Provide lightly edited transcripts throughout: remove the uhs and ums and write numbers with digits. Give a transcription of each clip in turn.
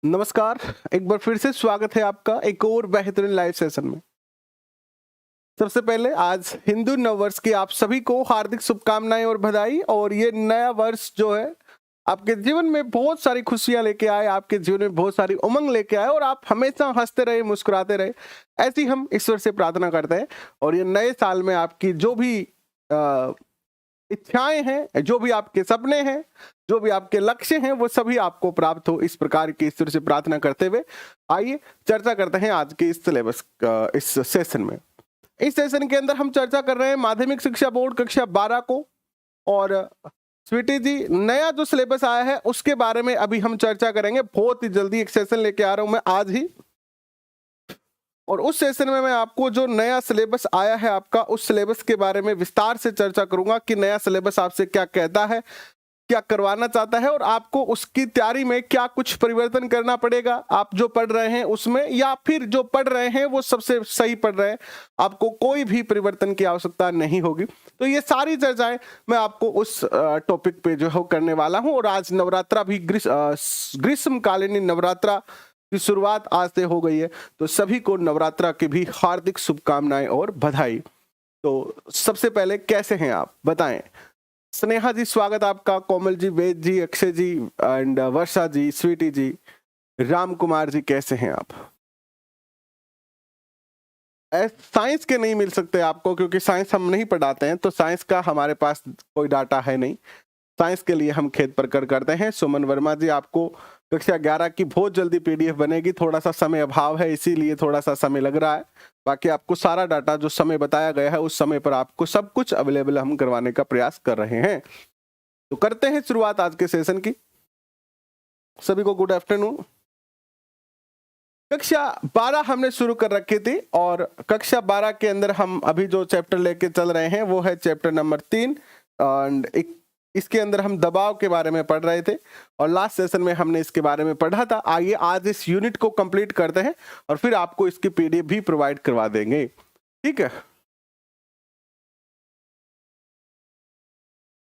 नमस्कार। एक बार फिर से स्वागत है आपका एक और बेहतरीन लाइव सेशन में। सबसे पहले आज हिंदू नववर्ष की आप सभी को हार्दिक शुभकामनाएं और बधाई। और ये नया वर्ष जो है आपके जीवन में बहुत सारी खुशियां लेके आए, आपके जीवन में बहुत सारी उमंग लेके आए और आप हमेशा हंसते रहे, मुस्कुराते रहे, ऐसी हम ईश्वर से प्रार्थना करते हैं। और ये नए साल में आपकी जो भी इच्छाएं हैं, जो भी आपके सपने हैं, जो भी आपके लक्ष्य हैं, वो सभी आपको प्राप्त हो, इस प्रकार की ईश्वर से प्रार्थना करते हुए आइए चर्चा करते हैं आज के इस सिलेबस इस सेशन में। इस सेशन के अंदर हम चर्चा कर रहे हैं माध्यमिक शिक्षा बोर्ड कक्षा 12 को। और स्वीटी जी, नया जो सिलेबस आया है उसके बारे में अभी हम चर्चा करेंगे। बहुत ही जल्दी एक सेशन लेके आ रहा हूं मैं आज ही, और उस सेशन में मैं आपको जो नया सिलेबस आया है आपका, उस सिलेबस के बारे में विस्तार से चर्चा करूंगा कि नया सिलेबस आपसे क्या कहता है, क्या करवाना चाहता है, और आपको उसकी तैयारी में क्या कुछ परिवर्तन करना पड़ेगा आप जो पढ़ रहे हैं उसमें, या फिर जो पढ़ रहे हैं वो सबसे सही पढ़ रहे हैं, आपको कोई भी परिवर्तन की आवश्यकता नहीं होगी। तो ये सारी चर्चाएं मैं आपको उस टॉपिक पे जो है करने वाला हूं। और आज नवरात्रा भी ग्रीष्मकालीन नवरात्रा की शुरुआत आज से हो गई है, तो सभी को नवरात्रा की भी हार्दिक शुभकामनाएं और बधाई। तो सबसे पहले कैसे हैं आप बताएं। स्नेहा जी स्वागत आपका, कोमल जी, वेद जी, अक्षय जी एंड वर्षा जी, स्वीटी जी, राम कुमार जी, कैसे हैं आप? साइंस के नहीं मिल सकते आपको क्योंकि साइंस हम नहीं पढ़ाते हैं, तो साइंस का हमारे पास कोई डाटा है नहीं। साइंस के लिए हम खेत प्रकर करते हैं। सुमन वर्मा जी, आपको कक्षा 11 की बहुत जल्दी पीडीएफ बनेगी, थोड़ा सा समय अभाव है इसीलिए थोड़ा सा समय लग रहा है। बाकी आपको सारा डाटा जो समय बताया गया है उस समय पर आपको सब कुछ अवेलेबल हम करवाने का प्रयास कर रहे हैं। तो करते हैं शुरुआत आज के सेशन की। सभी को गुड आफ्टरनून। कक्षा 12 हमने शुरू कर रखी थी और कक्षा 12 के अंदर हम अभी जो चैप्टर लेके चल रहे हैं वो है चैप्टर नंबर 3। एंड इसके अंदर हम दबाव के बारे में पढ़ रहे थे और लास्ट सेशन में हमने इसके बारे में पढ़ा था। आइए आज इस यूनिट को कंप्लीट करते हैं और फिर आपको इसकी पीडीएफ भी प्रोवाइड करवा देंगे, ठीक है।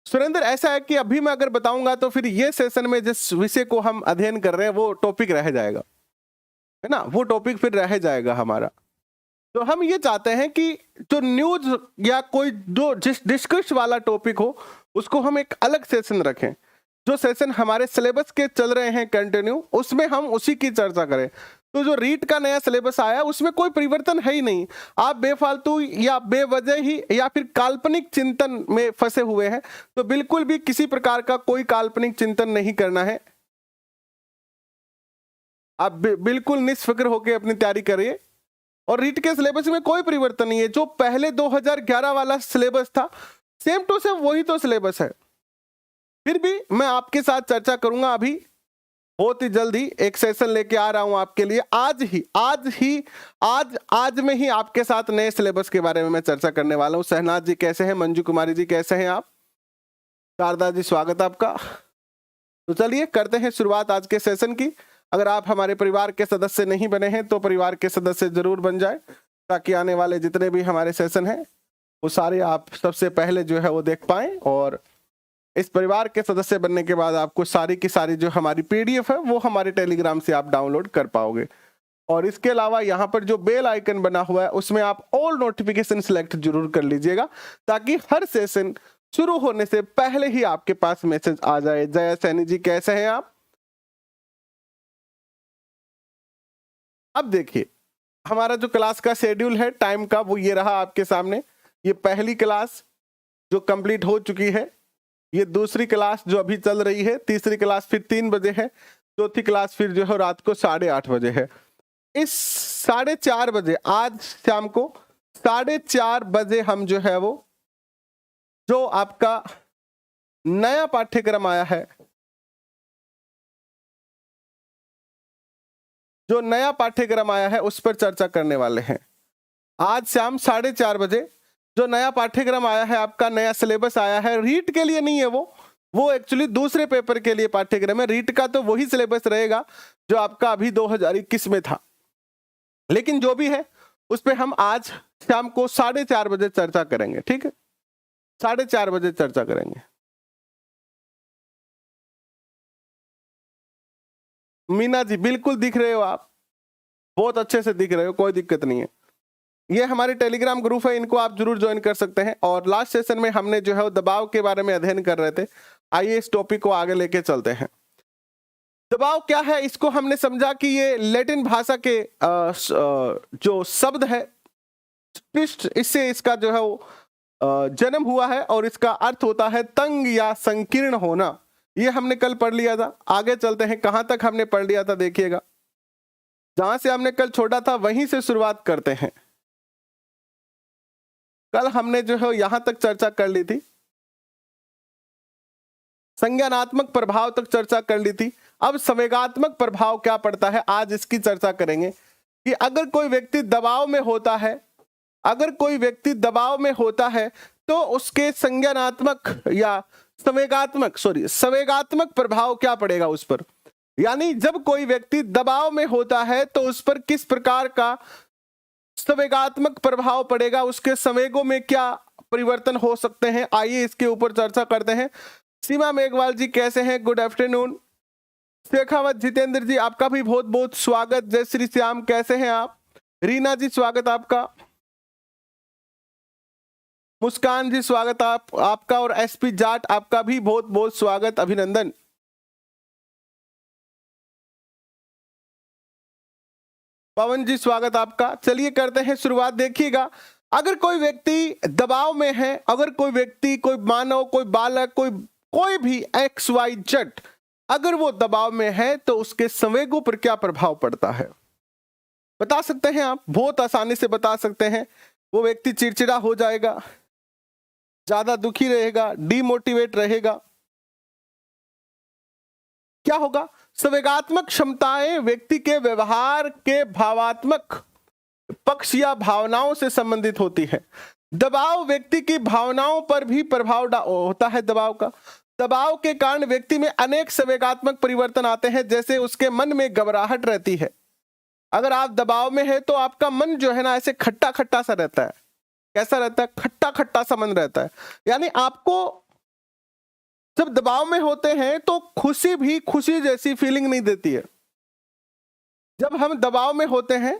सुरेंद्र, ऐसा है कि अभी मैं अगर बताऊंगा तो फिर ये सेशन में जिस विषय को हम अध्ययन कर रहे हैं वो टॉपिक रह जाएगा, है ना, वो टॉपिक फिर रह जाएगा हमारा। तो हम ये चाहते हैं कि जो न्यूज या कोई जो डिस्कस वाला टॉपिक हो उसको हम एक अलग सेशन रखें। जो सेशन हमारे सिलेबस के चल रहे हैं कंटिन्यू, उसमें हम उसी की चर्चा करें। तो जो रीट का नया सिलेबस आया उसमें कोई परिवर्तन है ही नहीं। आप बेफालतू या बेवजह ही या फिर काल्पनिक चिंतन में फंसे हुए हैं, तो बिल्कुल भी किसी प्रकार का कोई काल्पनिक चिंतन नहीं करना है। आप बिल्कुल निष्फिक्र होकर अपनी तैयारी करिए। और रीट के सिलेबस में कोई परिवर्तन नहीं है। जो पहले 2011 वाला सिलेबस था सेम टू सेम वही तो सिलेबस है। फिर भी मैं आपके साथ चर्चा करूंगा। अभी बहुत ही जल्दी एक सेशन लेके आ रहा हूं आपके लिए। आज में ही आपके साथ नए सिलेबस के बारे में मैं चर्चा करने वाला हूं। सहनाज जी कैसे हैं? मंजू कुमारी जी कैसे हैं आप? शारदा जी स्वागत आपका। तो चलिए करते हैं शुरुआत आज के सेशन की। अगर आप हमारे परिवार के सदस्य नहीं बने हैं तो परिवार के सदस्य जरूर बन जाए, ताकि आने वाले जितने भी हमारे सेशन हैं वो सारे आप सबसे पहले जो है वो देख पाएं। और इस परिवार के सदस्य बनने के बाद आपको सारी की सारी जो हमारी पीडीएफ है वो हमारे टेलीग्राम से आप डाउनलोड कर पाओगे। और इसके अलावा यहाँ पर जो बेल आइकन बना हुआ है उसमें आप ऑल नोटिफिकेशन सिलेक्ट जरूर कर लीजिएगा, ताकि हर सेशन शुरू होने से पहले ही आपके पास मैसेज आ जाए। जया सैनी जी कैसे हैं आप? अब देखिए हमारा जो क्लास का शेड्यूल है टाइम का वो ये रहा आपके सामने। ये पहली क्लास जो कंप्लीट हो चुकी है, ये दूसरी क्लास जो अभी चल रही है, तीसरी क्लास फिर 3 बजे है, चौथी क्लास फिर जो है रात को 8:30 बजे है। इस 4:30 बजे आज शाम को 4:30 बजे हम जो है वो जो आपका नया पाठ्यक्रम आया है, जो नया पाठ्यक्रम आया है उस पर चर्चा करने वाले हैं। आज शाम 4:30 बजे जो नया पाठ्यक्रम आया है, आपका नया सिलेबस आया है, रीट के लिए नहीं है वो एक्चुअली दूसरे पेपर के लिए पाठ्यक्रम है। रीट का तो वही सिलेबस रहेगा जो आपका अभी 2021 में था, लेकिन जो भी है उस पर हम आज शाम को 4:30 बजे चर्चा करेंगे, ठीक है। 4:30 बजे चर्चा करेंगे। मीना जी बिल्कुल दिख रहे हो आप, बहुत अच्छे से दिख रहे हो, कोई दिक्कत नहीं है। ये हमारे टेलीग्राम ग्रुप है, इनको आप जरूर ज्वाइन कर सकते हैं। और लास्ट सेशन में हमने जो है वो दबाव के बारे में अध्ययन कर रहे थे। आइए इस टॉपिक को आगे लेके चलते हैं। दबाव क्या है, इसको हमने समझा कि ये लैटिन भाषा के जो शब्द है स्पिस्ट, इससे इसका जो है वो जन्म हुआ है और इसका अर्थ होता है तंग या संकीर्ण होना। ये हमने कल पढ़ लिया था। आगे चलते हैं, कहां तक हमने पढ़ लिया था देखिएगा, जहां से हमने कल छोड़ा था वहीं से शुरुआत करते हैं। कल हमने जो है यहां तक चर्चा कर ली थी, संज्ञानात्मक प्रभाव तक चर्चा कर ली थी। अब संवेगात्मक प्रभाव क्या पड़ता है, आज इसकी चर्चा करेंगे कि अगर कोई व्यक्ति दबाव में होता है, अगर कोई व्यक्ति दबाव में होता है तो उसके संज्ञानात्मक या संवेगात्मक प्रभाव क्या पड़ेगा उस पर। यानी जब कोई व्यक्ति दबाव में होता है तो उस पर किस प्रकार का संवेगात्मक प्रभाव पड़ेगा, उसके संवेगों में क्या परिवर्तन हो सकते हैं। आइए इसके ऊपर चर्चा करते हैं। सीमा मेघवाल जी कैसे हैं, गुड आफ्टरनून। शेखावत जितेंद्र जी आपका भी बहुत बहुत स्वागत। जय श्री श्याम कैसे हैं आप। रीना जी स्वागत आपका। मुस्कान जी स्वागत आपका। और एसपी जाट आपका भी बहुत बहुत स्वागत, अभिनंदन। पवन जी स्वागत आपका। चलिए करते हैं शुरुआत। देखिएगा, अगर कोई व्यक्ति दबाव में है, अगर कोई व्यक्ति, कोई मानव, कोई बालक, कोई भी एक्स वाई जेड, अगर वो दबाव में है तो उसके संवेगों पर क्या प्रभाव पड़ता है बता सकते हैं आप, बहुत आसानी से बता सकते हैं। वो व्यक्ति चिड़चिड़ा हो जाएगा, ज्यादा दुखी रहेगा, डिमोटिवेट रहेगा। क्या होगा, संवेगात्मक क्षमताएं व्यक्ति के व्यवहार के भावात्मक पक्ष या भावनाओं से संबंधित होती है। दबाव व्यक्ति की भावनाओं पर भी प्रभाव होता है। दबाव के कारण व्यक्ति में अनेक संवेगात्मक परिवर्तन आते हैं, जैसे उसके मन में घबराहट रहती है। अगर आप दबाव में है तो आपका मन जो है ना ऐसे खट्टा खट्टा सा रहता है। कैसा रहता है, खट्टा खट्टा सा मन रहता है। यानी आपको जब दबाव में होते हैं तो खुशी भी खुशी जैसी फीलिंग नहीं देती है। जब हम दबाव में होते हैं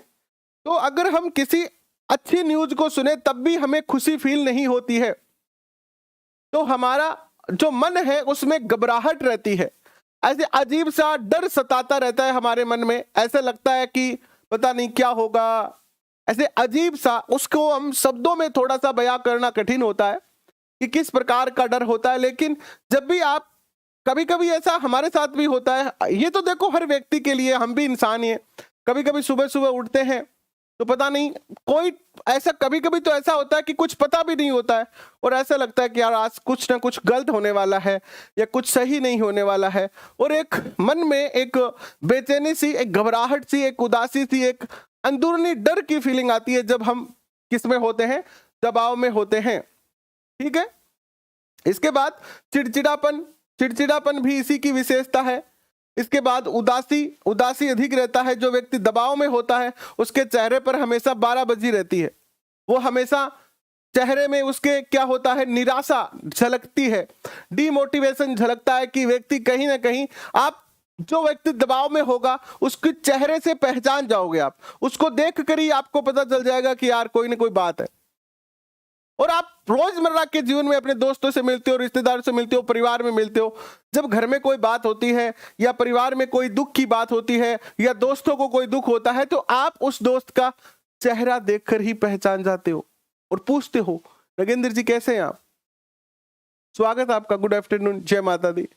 तो अगर हम किसी अच्छी न्यूज को सुने तब भी हमें खुशी फील नहीं होती है, तो हमारा जो मन है उसमें घबराहट रहती है। ऐसे अजीब सा डर सताता रहता है हमारे मन में, ऐसे लगता है कि पता नहीं क्या होगा, ऐसे अजीब सा। उसको हम शब्दों में थोड़ा सा बयां करना कठिन होता है कि किस प्रकार का डर होता है। लेकिन जब भी आप, कभी कभी ऐसा हमारे साथ भी होता है, ये तो देखो हर व्यक्ति के लिए, हम भी इंसान ही हैं। कभी कभी सुबह सुबह उठते हैं तो पता नहीं, कोई ऐसा, कभी कभी तो ऐसा होता है कि कुछ पता भी नहीं होता है और ऐसा लगता है कि यार आज कुछ ना कुछ गलत होने वाला है या कुछ सही नहीं होने वाला है, और एक मन में एक बेचैनी सी, एक घबराहट सी, एक उदासी सी, एक अंदरूनी डर की फीलिंग आती है जब हम किस में होते हैं, दबाव में होते हैं। ठीक है। इसके बाद चिड़चिड़ापन भी इसी की विशेषता है। इसके बाद उदासी अधिक रहता है। जो व्यक्ति दबाव में होता है उसके चेहरे पर हमेशा 12 बजी रहती है। वो हमेशा चेहरे में उसके क्या होता है, निराशा झलकती है, डिमोटिवेशन झलकता है कि व्यक्ति कहीं ना कहीं, आप जो व्यक्ति दबाव में होगा उसके चेहरे से पहचान जाओगे आप, उसको देख कर ही आपको पता चल जाएगा कि यार कोई ना कोई बात है। और आप रोजमर्रा के जीवन में अपने दोस्तों से मिलते हो, रिश्तेदारों से मिलते हो, परिवार में मिलते हो, जब घर में कोई बात होती है या परिवार में कोई दुख की बात होती है या दोस्तों को कोई दुख होता है तो आप उस दोस्त का चेहरा देखकर ही पहचान जाते हो और पूछते हो, नगेंद्र जी कैसे हैं आप, स्वागत आपका, गुड आफ्टरनून, जय माता दी।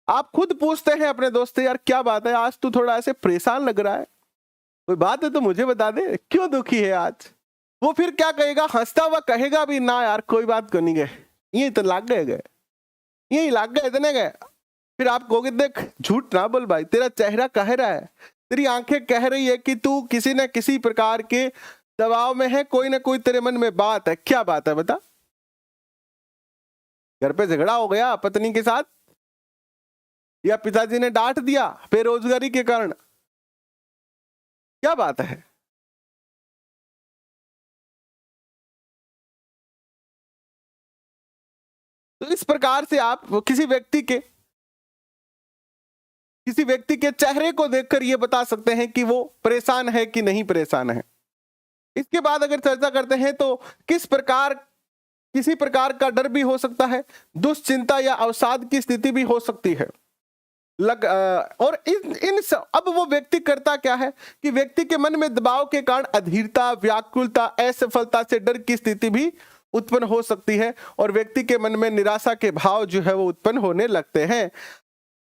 आप खुद पूछते हैं अपने दोस्त से, यार क्या बात है, आज तू थोड़ा ऐसे परेशान लग रहा है, कोई बात है तो मुझे बता दे, क्यों दुखी है आज। वो फिर क्या कहेगा, हंसता हुआ कहेगा भी, ना यार कोई बात को नहीं गए, यही तो लाग गए, यही लाग गए, इतने गए। फिर आप कहोगे, देख झूठ ना बोल भाई, तेरा चेहरा कह रहा है, तेरी आंखें कह रही है कि तू किसी न किसी प्रकार के दबाव में है, कोई ना कोई तेरे मन में बात है। क्या बात है बता। घर पे झगड़ा हो गया पत्नी के साथ, या पिताजी ने डांट दिया बेरोजगारी के कारण, क्या बात है। तो इस प्रकार से आप किसी व्यक्ति के किसी व्यक्ति के चेहरे को देखकर ये बता सकते हैं कि वो परेशान है कि नहीं परेशान है। इसके बाद अगर चर्चा करते हैं तो किसी प्रकार का डर भी हो सकता है, दुश्चिंता या अवसाद की स्थिति भी हो सकती है। और अब वो व्यक्ति करता क्या है कि व्यक्ति के मन में दबाव के कारण अधीरता, व्याकुलता, असफलता से डर की स्थिति भी उत्पन्न हो सकती है और व्यक्ति के मन में निराशा के भाव जो है वो उत्पन्न होने लगते हैं।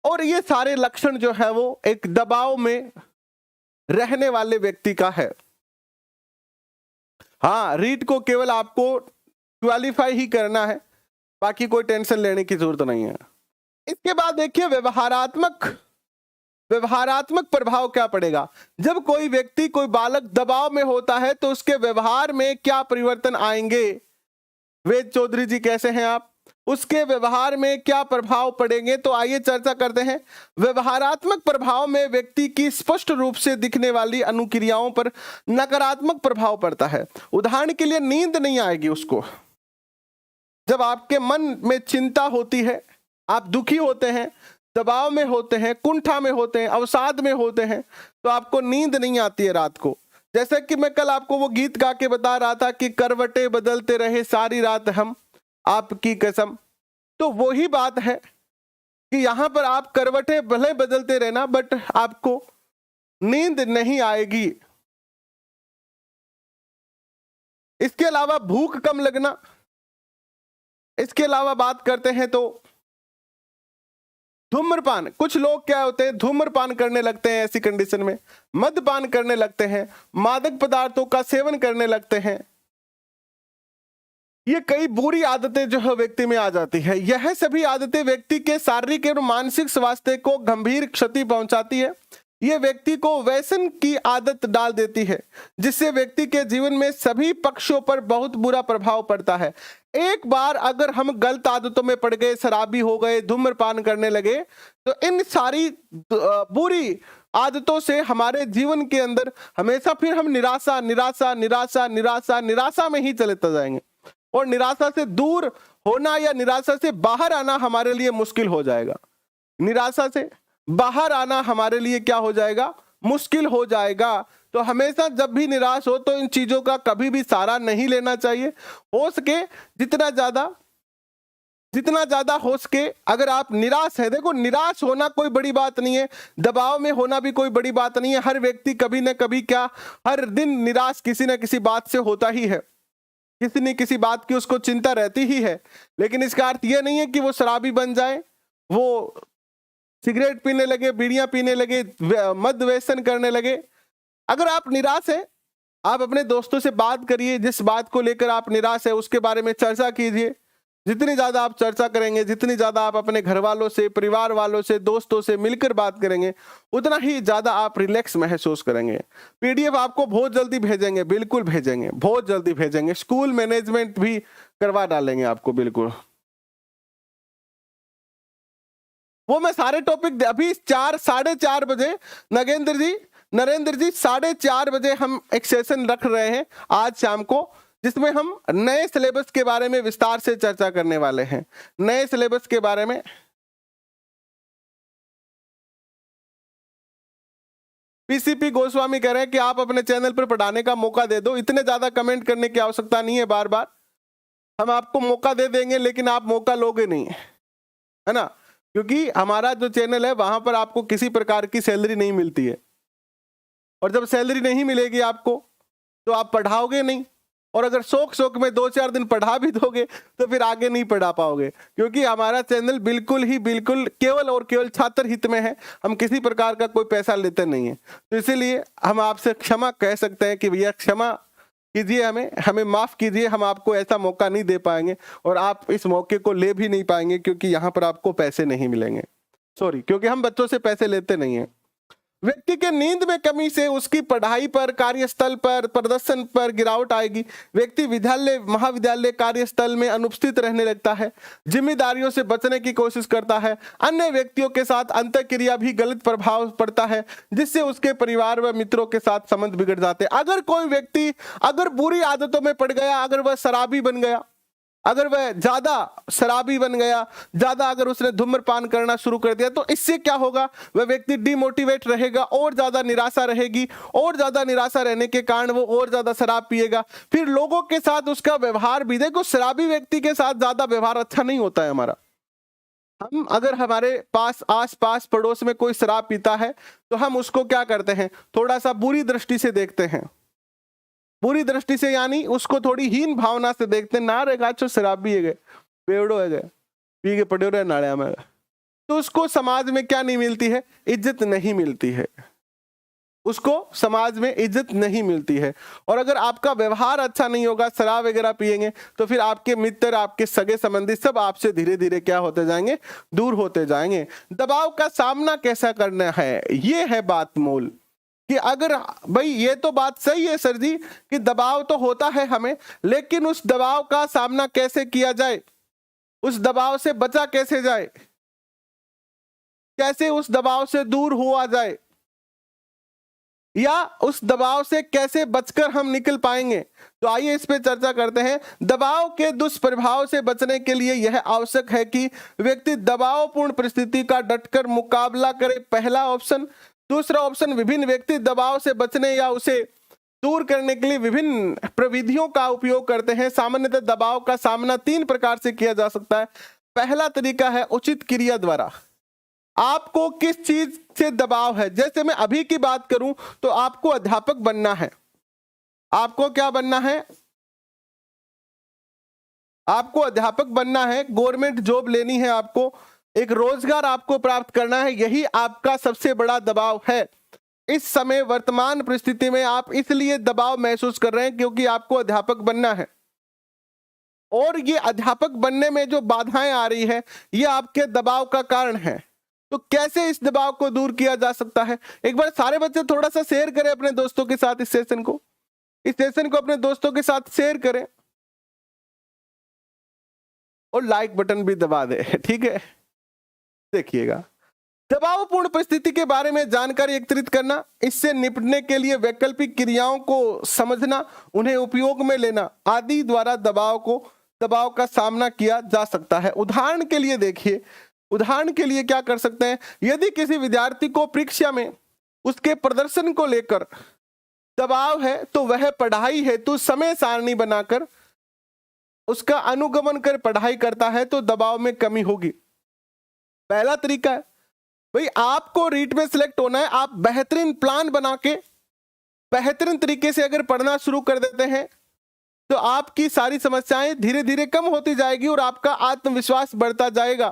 और ये सारे लक्षण जो है वो एक दबाव में रहने वाले व्यक्ति का है। हाँ, रीट को केवल आपको क्वालिफाई ही करना है, बाकी कोई टेंशन लेने की जरूरत नहीं है। इसके बाद देखिए व्यवहारात्मक प्रभाव क्या पड़ेगा। जब कोई व्यक्ति, कोई बालक दबाव में होता है तो उसके व्यवहार में क्या परिवर्तन आएंगे। वेद चौधरी जी कैसे हैं आप, उसके व्यवहार में क्या प्रभाव पड़ेंगे, तो आइए चर्चा करते हैं। व्यवहारात्मक प्रभाव में व्यक्ति की स्पष्ट रूप से दिखने वाली अनुक्रियाओं पर नकारात्मक प्रभाव पड़ता है। उदाहरण के लिए नींद नहीं आएगी उसको। जब आपके मन में चिंता होती है, आप दुखी होते हैं, दबाव में होते हैं, कुंठा में होते हैं, अवसाद में होते हैं, तो आपको नींद नहीं आती है रात को। जैसे कि मैं कल आपको वो गीत गा के बता रहा था कि करवटे बदलते रहे सारी रात हम आपकी कसम। तो वही बात है कि यहां पर आप करवटे भले बदलते रहना, बट आपको नींद नहीं आएगी। इसके अलावा भूख कम लगना। इसके अलावा बात करते हैं तो धूम्रपान। कुछ लोग क्या होते हैं, धूम्रपान करने लगते हैं ऐसी कंडीशन में, मद्यपान करने लगते हैं, मादक पदार्थों का सेवन करने लगते हैं। ये कई बुरी आदतें जो है व्यक्ति में आ जाती है। यह सभी आदतें व्यक्ति के शारीरिक और मानसिक स्वास्थ्य को गंभीर क्षति पहुंचाती है। ये व्यक्ति को व्यसन की आदत डाल देती है, जिससे व्यक्ति के जीवन में सभी पक्षों पर बहुत बुरा प्रभाव पड़ता है। एक बार अगर हम गलत आदतों में पड़ गए, शराबी हो गए, धूम्रपान करने लगे, तो इन सारी बुरी आदतों से हमारे जीवन के अंदर हमेशा फिर हम निराशा निराशा निराशा निराशा निराशा में ही चलते जाएंगे और निराशा से दूर होना या निराशा से बाहर आना हमारे लिए मुश्किल हो जाएगा। निराशा से बाहर आना हमारे लिए क्या हो जाएगा, मुश्किल हो जाएगा। तो हमेशा जब भी निराश हो तो इन चीजों का कभी भी सहारा नहीं लेना चाहिए। हो सके जितना ज्यादा हो सके, अगर आप निराश है, देखो निराश होना कोई बड़ी बात नहीं है, दबाव में होना भी कोई बड़ी बात नहीं है। हर व्यक्ति कभी ना कभी क्या हर दिन निराश किसी न किसी बात से होता ही है, किसी न किसी बात की उसको चिंता रहती ही है। लेकिन इसका अर्थ यह नहीं है कि वो शराबी बन जाए, वो सिगरेट पीने लगे, बीड़ियां पीने लगे, मद्य व्यसन करने लगे। अगर आप निराश है, आप अपने दोस्तों से बात करिए, जिस बात को लेकर आप निराश है उसके बारे में चर्चा कीजिए। जितनी ज्यादा आप चर्चा करेंगे, जितनी ज्यादा आप अपने घर वालों से, परिवार वालों से, दोस्तों से मिलकर बात करेंगे, उतना ही ज्यादा आप रिलैक्स महसूस करेंगे। पीडीएफ आपको बहुत जल्दी भेजेंगे, बिल्कुल भेजेंगे, बहुत जल्दी भेजेंगे। स्कूल मैनेजमेंट भी करवा डालेंगे आपको, बिल्कुल। वो मैं सारे टॉपिक अभी 4-4:30 बजे नरेंद्र जी 4:30 बजे हम एक सेशन रख रहे हैं आज शाम को, जिसमें हम नए सिलेबस के बारे में विस्तार से चर्चा करने वाले हैं। नए सिलेबस के बारे में पीसीपी गोस्वामी कह रहे हैं कि आप अपने चैनल पर पढ़ाने का मौका दे दो। इतने ज्यादा कमेंट करने की आवश्यकता नहीं है बार बार। हम आपको मौका दे देंगे, लेकिन आप मौका लोगे नहीं, है ना, क्योंकि हमारा जो चैनल है वहां पर आपको किसी प्रकार की सैलरी नहीं मिलती है। और जब सैलरी नहीं मिलेगी आपको तो आप पढ़ाओगे नहीं, और अगर शौक में 2-4 दिन पढ़ा भी दोगे तो फिर आगे नहीं पढ़ा पाओगे, क्योंकि हमारा चैनल बिल्कुल केवल और केवल छात्र हित में है। हम किसी प्रकार का कोई पैसा लेते नहीं है। तो इसीलिए हम आपसे क्षमा कह सकते हैं कि भैया क्षमा कीजिए, हमें माफ कीजिए, हम आपको ऐसा मौका नहीं दे पाएंगे और आप इस मौके को ले भी नहीं पाएंगे, क्योंकि यहाँ पर आपको पैसे नहीं मिलेंगे। सॉरी, क्योंकि हम बच्चों से पैसे लेते नहीं है। व्यक्ति के नींद में कमी से उसकी पढ़ाई पर, कार्यस्थल पर, प्रदर्शन पर गिरावट आएगी। व्यक्ति विद्यालय, महाविद्यालय, कार्यस्थल में अनुपस्थित रहने लगता है, जिम्मेदारियों से बचने की कोशिश करता है, अन्य व्यक्तियों के साथ अंतःक्रिया भी गलत प्रभाव पड़ता है, जिससे उसके परिवार व मित्रों के साथ संबंध बिगड़ जाते हैं। अगर कोई व्यक्ति अगर बुरी आदतों में पड़ गया, अगर वह शराबी बन गया, अगर वह ज्यादा शराबी बन गया, ज्यादा अगर उसने धूम्रपान करना शुरू कर दिया, तो इससे क्या होगा, वह व्यक्ति डिमोटिवेट रहेगा, और ज्यादा निराशा रहेगी, और ज्यादा निराशा रहने के कारण वो और ज्यादा शराब पिएगा। फिर लोगों के साथ उसका व्यवहार भी, देखो शराबी व्यक्ति के साथ ज्यादा व्यवहार अच्छा नहीं होता है हमारा। हम अगर हमारे पास आस पास पड़ोस में कोई शराब पीता है तो हम उसको क्या करते हैं, थोड़ा सा बुरी दृष्टि से देखते हैं। बुरी दृष्टि से यानी उसको थोड़ी हीन भावना से देखते हैं, ना रे गाचो शराब भी है गए, बेवड़ो है गए, पी के पड़े रहे नाड़िया में। तो उसको समाज में क्या नहीं मिलती है, इज्जत नहीं मिलती है, उसको समाज में इज्जत नहीं मिलती है। और अगर आपका व्यवहार अच्छा नहीं होगा, शराब वगैरह पिएंगे, तो फिर आपके मित्र, आपके सगे संबंधी सब आपसे धीरे धीरे क्या होते जाएंगे, दूर होते जाएंगे। दबाव का सामना कैसा करना है, ये है बात मूल। कि अगर भाई ये तो बात सही है सर जी कि दबाव तो होता है हमें, लेकिन उस दबाव का सामना कैसे किया जाए, उस दबाव से बचा कैसे जाए, कैसे उस दबाव से दूर हुआ जाए, या उस दबाव से कैसे बचकर हम निकल पाएंगे। तो आइए इस पे चर्चा करते हैं। दबाव के दुष्प्रभाव से बचने के लिए यह आवश्यक है कि व्यक्ति दबावपूर्ण परिस्थिति का डटकर मुकाबला करे, पहला ऑप्शन। दूसरा ऑप्शन, विभिन्न व्यक्ति दबाव से बचने या उसे दूर करने के लिए विभिन्न प्रविधियों का उपयोग करते हैं। सामान्यतः दबाव का सामना 3 प्रकार से किया जा सकता है। पहला तरीका है उचित क्रिया द्वारा। आपको किस चीज से दबाव है, जैसे मैं अभी की बात करूं तो आपको अध्यापक बनना है। आपको क्या बनना है, आपको अध्यापक बनना है, गवर्नमेंट जॉब लेनी है, आपको एक रोजगार आपको प्राप्त करना है, यही आपका सबसे बड़ा दबाव है। इस समय वर्तमान परिस्थिति में आप इसलिए दबाव महसूस कर रहे हैं क्योंकि आपको अध्यापक बनना है, और ये अध्यापक बनने में जो बाधाएं आ रही है ये आपके दबाव का कारण है। तो कैसे इस दबाव को दूर किया जा सकता है, एक बार सारे बच्चे थोड़ा सा शेयर करें अपने दोस्तों के साथ, इस सेशन को अपने दोस्तों के साथ शेयर करें, और लाइक बटन भी दबा दे, ठीक है। देखिएगा, दबावपूर्ण परिस्थिति के बारे में जानकारी एकत्रित करना, इससे निपटने के लिए वैकल्पिक क्रियाओं को समझना, उन्हें उपयोग में लेना आदि द्वारा दबाव का सामना किया जा सकता है। उदाहरण के लिए देखिए, उदाहरण के लिए क्या कर सकते हैं, यदि किसी विद्यार्थी को परीक्षा में उसके प्रदर्शन को लेकर दबाव है तो वह पढ़ाई हेतु समय सारणी बनाकर उसका अनुगमन कर पढ़ाई करता है तो दबाव में कमी होगी। पहला तरीका है भाई, आपको रीट में सिलेक्ट होना है, आप बेहतरीन प्लान बना के बेहतरीन तरीके से अगर पढ़ना शुरू कर देते हैं तो आपकी सारी समस्याएं धीरे धीरे कम होती जाएगी और आपका आत्मविश्वास बढ़ता जाएगा।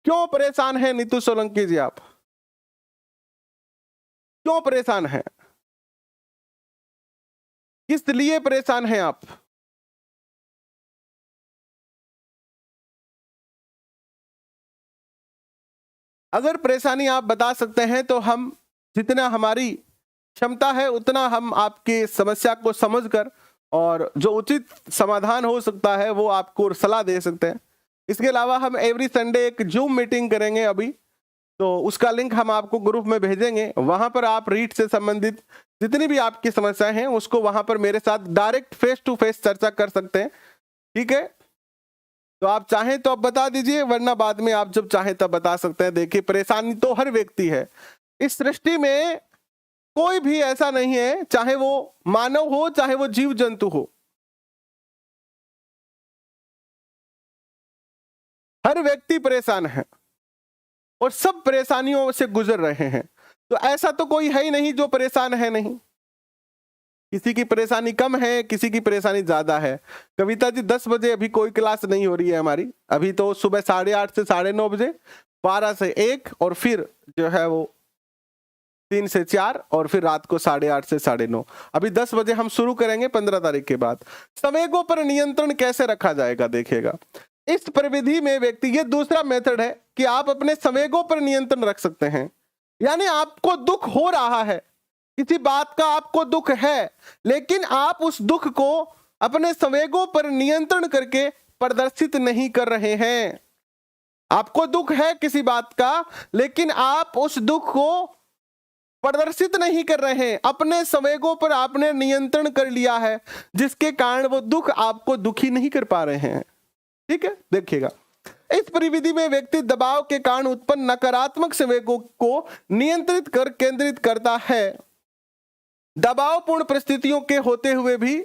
क्यों परेशान है नीतू सोलंकी जी, आप क्यों परेशान हैं, किस लिए परेशान हैं आप? अगर परेशानी आप बता सकते हैं तो हम जितना हमारी क्षमता है उतना हम आपकी समस्या को समझकर और जो उचित समाधान हो सकता है वो आपको सलाह दे सकते हैं। इसके अलावा हम एवरी संडे एक जूम मीटिंग करेंगे अभी, तो उसका लिंक हम आपको ग्रुप में भेजेंगे। वहां पर आप रीट से संबंधित जितनी भी आपकी समस्याएं हैं उसको वहां पर मेरे साथ डायरेक्ट फेस टू फेस चर्चा कर सकते हैं, ठीक है। तो आप चाहें तो आप बता दीजिए, वरना बाद में आप जब चाहें तब बता सकते हैं। देखिए, परेशानी तो हर व्यक्ति है, इस सृष्टि में कोई भी ऐसा नहीं है, चाहे वो मानव हो चाहे वो जीव जंतु हो, हर व्यक्ति परेशान है और सब परेशानियों से गुजर रहे हैं। तो ऐसा तो कोई है ही नहीं जो परेशान है नहीं, किसी की परेशानी कम है, किसी की परेशानी ज्यादा है। कविता जी 10 बजे अभी कोई क्लास नहीं हो रही है हमारी, अभी तो सुबह 8:30 से 9:30 बजे, 12 से 1 और फिर जो है वो 3 से 4 और फिर रात को 8:30 से 9:30। अभी 10 बजे हम शुरू करेंगे 15 तारीख के बाद। संवेगों पर नियंत्रण कैसे रखा जाएगा, देखिएगा इस प्रविधि में व्यक्ति, ये दूसरा मेथड है कि आप अपने संवेगों पर नियंत्रण रख सकते हैं। यानी आपको दुख हो रहा है, किसी बात का आपको दुख है, लेकिन आप उस दुख को अपने संवेगों पर नियंत्रण करके प्रदर्शित नहीं कर रहे हैं। आपको दुख है किसी बात का, लेकिन आप उस दुख को प्रदर्शित नहीं कर रहे हैं, अपने संवेगों पर आपने नियंत्रण कर लिया है, जिसके कारण वो दुख आपको दुखी नहीं कर पा रहे हैं। ठीक है, देखिएगा, इस परिविधि में व्यक्ति दबाव के कारण उत्पन्न नकारात्मक संवेगों को नियंत्रित कर केंद्रित करता है। दबावपूर्ण परिस्थितियों के होते हुए भी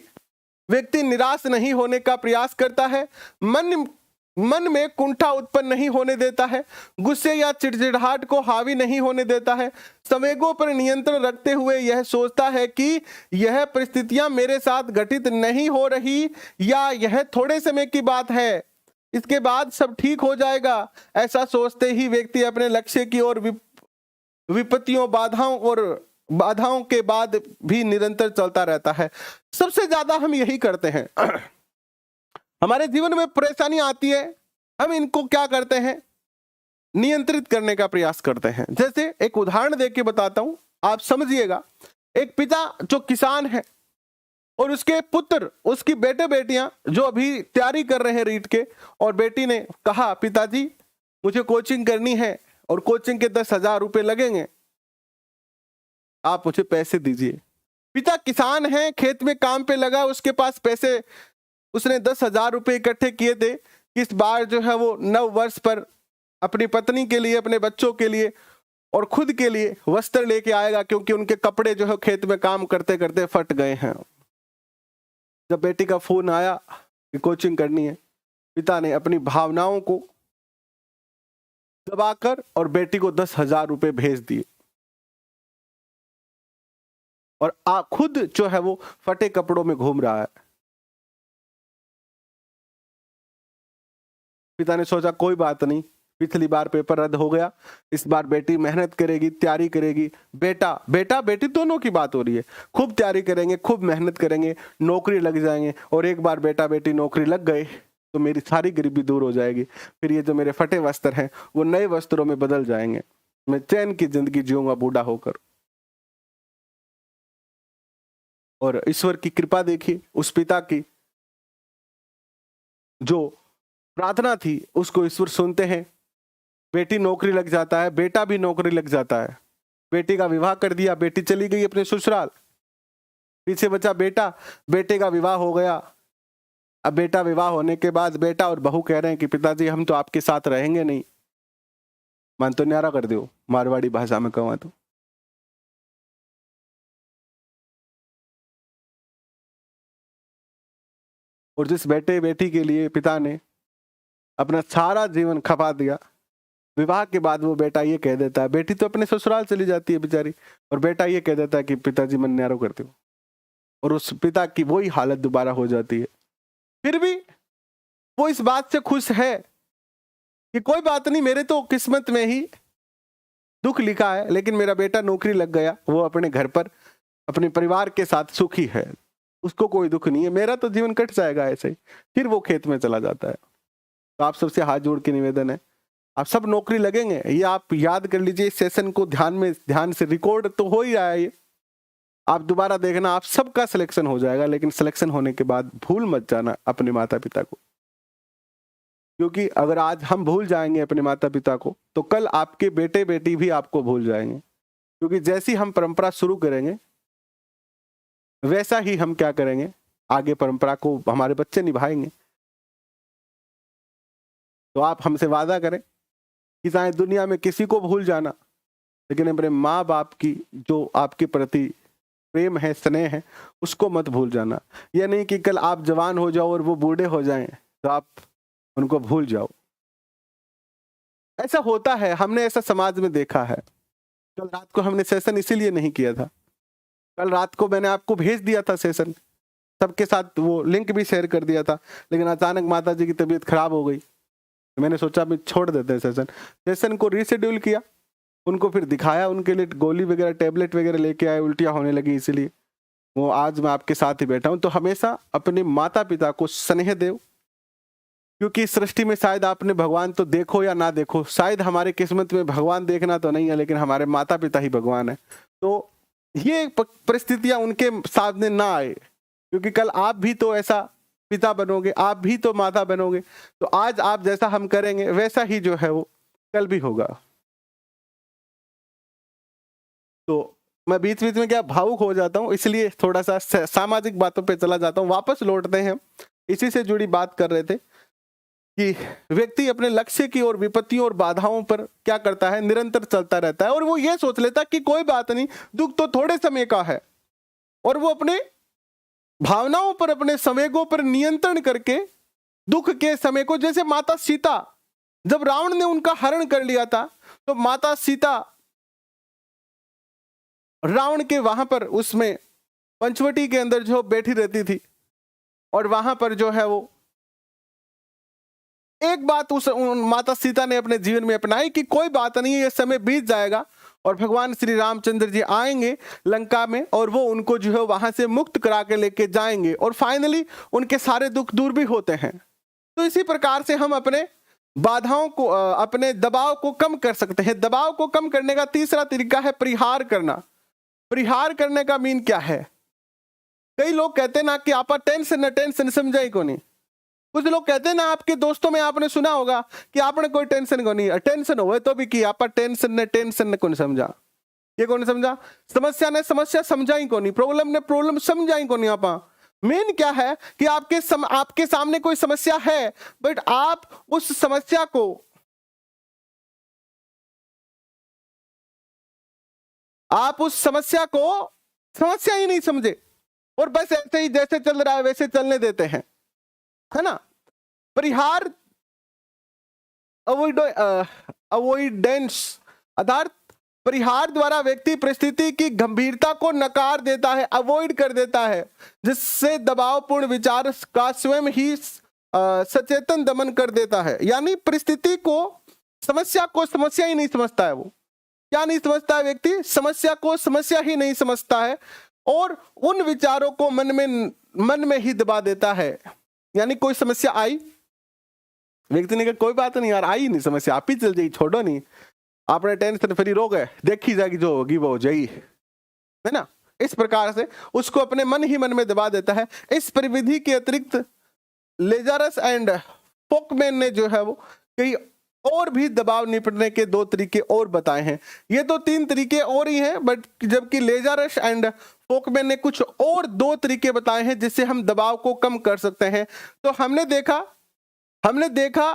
व्यक्ति निराश नहीं होने का प्रयास करता है, मन में कुंठा उत्पन्न नहीं होने देता है, गुस्से या चिड़चिड़ाहट को हावी नहीं होने देता है। संवेगों पर नियंत्रण रखते हुए यह सोचता है कि यह परिस्थितियां मेरे साथ घटित नहीं हो रही या यह थोड़े समय की बात है, इसके बाद सब ठीक हो जाएगा। ऐसा सोचते ही व्यक्ति अपने लक्ष्य की ओर विपत्तियों, बाधाओं के बाद भी निरंतर चलता रहता है। सबसे ज्यादा हम यही करते हैं। हमारे जीवन में परेशानी आती है, हम इनको क्या करते हैं, नियंत्रित करने का प्रयास करते हैं। जैसे एक उदाहरण देके बताता हूं, आप समझिएगा। एक पिता जो किसान है और उसके पुत्र, उसकी बेटे बेटियां जो अभी तैयारी कर रहे हैं रीट के, और बेटी ने कहा पिताजी मुझे कोचिंग करनी है और कोचिंग के 10,000 रुपए लगेंगे, आप मुझे पैसे दीजिए। पिता किसान है, खेत में काम पे लगा, उसके पास पैसे, उसने 10,000 रुपए इकट्ठे किए थे कि इस बार जो है वो नव वर्ष पर अपनी पत्नी के लिए, अपने बच्चों के लिए और खुद के लिए वस्त्र लेके आएगा, क्योंकि उनके कपड़े जो है खेत में काम करते करते फट गए हैं। जब बेटी का फोन आया कि कोचिंग करनी है, पिता ने अपनी भावनाओं को दबाकर और बेटी को 10,000 रुपए भेज दिए और खुद जो है वो फटे कपड़ों में घूम रहा है। पिता ने सोचा कोई बात नहीं, पिछली बार पेपर रद्द हो गया, इस बार बेटी मेहनत करेगी, तैयारी करेगी, बेटा बेटी दोनों की बात हो रही है, खूब तैयारी करेंगे, खूब मेहनत करेंगे, नौकरी लग जाएंगे, और एक बार बेटा बेटी नौकरी लग गए तो मेरी सारी गरीबी दूर हो जाएगी, फिर ये जो मेरे फटे वस्त्र हैं वो नए वस्त्रों में बदल जाएंगे, मैं चैन की जिंदगी जीऊंगा बूढ़ा होकर। और ईश्वर की कृपा देखिए, उस पिता की जो प्रार्थना थी उसको ईश्वर सुनते हैं, बेटी नौकरी लग जाता है, बेटा भी नौकरी लग जाता है, बेटी का विवाह कर दिया, बेटी चली गई अपने ससुराल, पीछे बचा बेटा, बेटे का विवाह हो गया। अब बेटा विवाह होने के बाद बेटा और बहू कह रहे हैं कि पिताजी हम तो आपके साथ रहेंगे नहीं, मान तो न्यारा कर दो, मारवाड़ी भाषा में कहूँ तो। और जिस बेटे बेटी के लिए पिता ने अपना सारा जीवन खपा दिया, विवाह के बाद वो बेटा ये कह देता है, बेटी तो अपने ससुराल चली जाती है बेचारी, और बेटा ये कह देता है कि पिताजी मन न्यारो करते हो, और उस पिता की वही हालत दोबारा हो जाती है। फिर भी वो इस बात से खुश है कि कोई बात नहीं, मेरे तो किस्मत में ही दुख लिखा है, लेकिन मेरा बेटा नौकरी लग गया, वो अपने घर पर अपने परिवार के साथ सुखी है, उसको कोई दुख नहीं है, मेरा तो जीवन कट जाएगा ऐसे ही। फिर वो खेत में चला जाता है। तो आप सबसे हाथ जोड़ के निवेदन है, आप सब नौकरी लगेंगे, ये आप याद कर लीजिए, इस सेशन को ध्यान से रिकॉर्ड तो हो ही रहा है, ये आप दोबारा देखना, आप सबका सिलेक्शन हो जाएगा, लेकिन सिलेक्शन होने के बाद भूल मत जाना अपने माता पिता को, क्योंकि अगर आज हम भूल जाएंगे अपने माता पिता को तो कल आपके बेटे बेटी भी आपको भूल जाएंगे, क्योंकि जैसी हम परंपरा शुरू करेंगे वैसा ही हम क्या करेंगे, आगे परंपरा को हमारे बच्चे निभाएंगे। तो आप हमसे वादा करें कि चाहे दुनिया में किसी को भूल जाना, लेकिन अपने माँ बाप की जो आपके प्रति प्रेम है, स्नेह है, उसको मत भूल जाना। यह नहीं कि कल आप जवान हो जाओ और वो बूढ़े हो जाएं तो आप उनको भूल जाओ। ऐसा होता है, हमने ऐसा समाज में देखा है। कल रात को हमने सेशन इसीलिए नहीं किया था, कल रात को मैंने आपको भेज दिया था सेशन, सबके साथ वो लिंक भी शेयर कर दिया था, लेकिन अचानक माता जी की तबीयत खराब हो गई, मैंने सोचा मैं छोड़ देते हैं सेशन को रीशेड्यूल किया, उनको फिर दिखाया, उनके लिए गोली वगैरह टैबलेट वगैरह लेके आए, उल्टियाँ होने लगी, इसीलिए वो आज मैं आपके साथ ही बैठा हूँ। तो हमेशा अपने माता पिता को स्नेह दो, क्योंकि इस सृष्टि में शायद आपने भगवान तो देखो या ना देखो, शायद हमारे किस्मत में भगवान देखना तो नहीं है, लेकिन हमारे माता पिता ही भगवान है। तो ये परिस्थितियां उनके सामने ना आए, क्योंकि कल आप भी तो ऐसा पिता बनोगे, आप भी तो माता बनोगे, तो आज आप जैसा हम करेंगे वैसा ही जो है वो कल भी होगा। तो मैं बीच बीच में क्या भावुक हो जाता हूँ, इसलिए थोड़ा सा सामाजिक बातों पे चला जाता हूँ। वापस लौटते हैं, इसी से जुड़ी बात कर रहे थे कि व्यक्ति अपने लक्ष्य की और विपत्तियों और बाधाओं पर क्या करता है, निरंतर चलता रहता है और वो ये सोच लेता कि कोई बात नहीं, दुख तो थोड़े समय का है, और वो अपने भावनाओं पर, अपने संवेगों पर नियंत्रण करके दुख के समय को, जैसे माता सीता, जब रावण ने उनका हरण कर लिया था तो माता सीता रावण के वहां पर उसमें पंचवटी के अंदर जो बैठी रहती थी, और वहां पर जो है वो एक बात माता सीता ने अपने जीवन में अपनाई कि कोई बात नहीं, ये समय बीत जाएगा और भगवान श्री रामचंद्र जी आएंगे लंका में और वो उनको जो है वहां से मुक्त करा के लेके जाएंगे और फाइनली उनके सारे दुख दूर भी होते हैं। तो इसी प्रकार से हम अपने बाधाओं को, अपने दबाव को कम कर सकते हैं। दबाव को कम करने का तीसरा तरीका है परिहार करना। परिहार करने का मीन क्या है? कई लोग कहते हैं ना कि आप टेंशन समझाई को नहीं। कुछ लोग कहते हैं ना, आपके दोस्तों में आपने सुना होगा कि आपने कोई टेंशन को नहीं, टेंशन हो तो भी की आप टेंशन ने कौन समझा, ये कौन समझा, समस्या ने समस्या समझाई को नहीं, प्रॉब्लम ने प्रॉब्लम समझाई को नहीं। आप मेन क्या है कि आपके सामने कोई समस्या है, बट आप उस समस्या को समस्या ही नहीं समझे और बस ऐसे ही जैसे चल रहा है वैसे चलने देते हैं, है ना। परिहार अवॉइडेंस अर्थात परिहार द्वारा व्यक्ति परिस्थिति की गंभीरता को नकार देता है, अवॉइड कर देता है, जिससे दबावपूर्ण विचार का स्वयं ही सचेतन दमन कर देता है। यानी परिस्थिति को, समस्या को समस्या ही नहीं समझता है। वो क्या नहीं समझता है? व्यक्ति समस्या को समस्या ही नहीं समझता है और उन विचारों को मन में ही दबा देता है। यानी कोई समस्या आई, व्यक्ति ने कहा कोई बात नहीं यार, आई नहीं समस्या, आप ही चल जाइए, छोड़ो नहीं, आपने टेंशन फ्री रो गए, देखी जाएगी जो होगी वो हो जाएगी, है ना। इस प्रकार से उसको अपने मन ही मन में दबा देता है। इस परिविधि के अतिरिक्त लेजारस एंड फोकमैन ने जो है वो कई और भी दबाव निपटने के 2 तरीके और बताए हैं। ये तो 3 तरीके और ही हैं, बट जबकि लेजारस एंड फोकमैन ने कुछ और 2 तरीके बताए हैं जिससे हम दबाव को कम कर सकते हैं। तो हमने देखा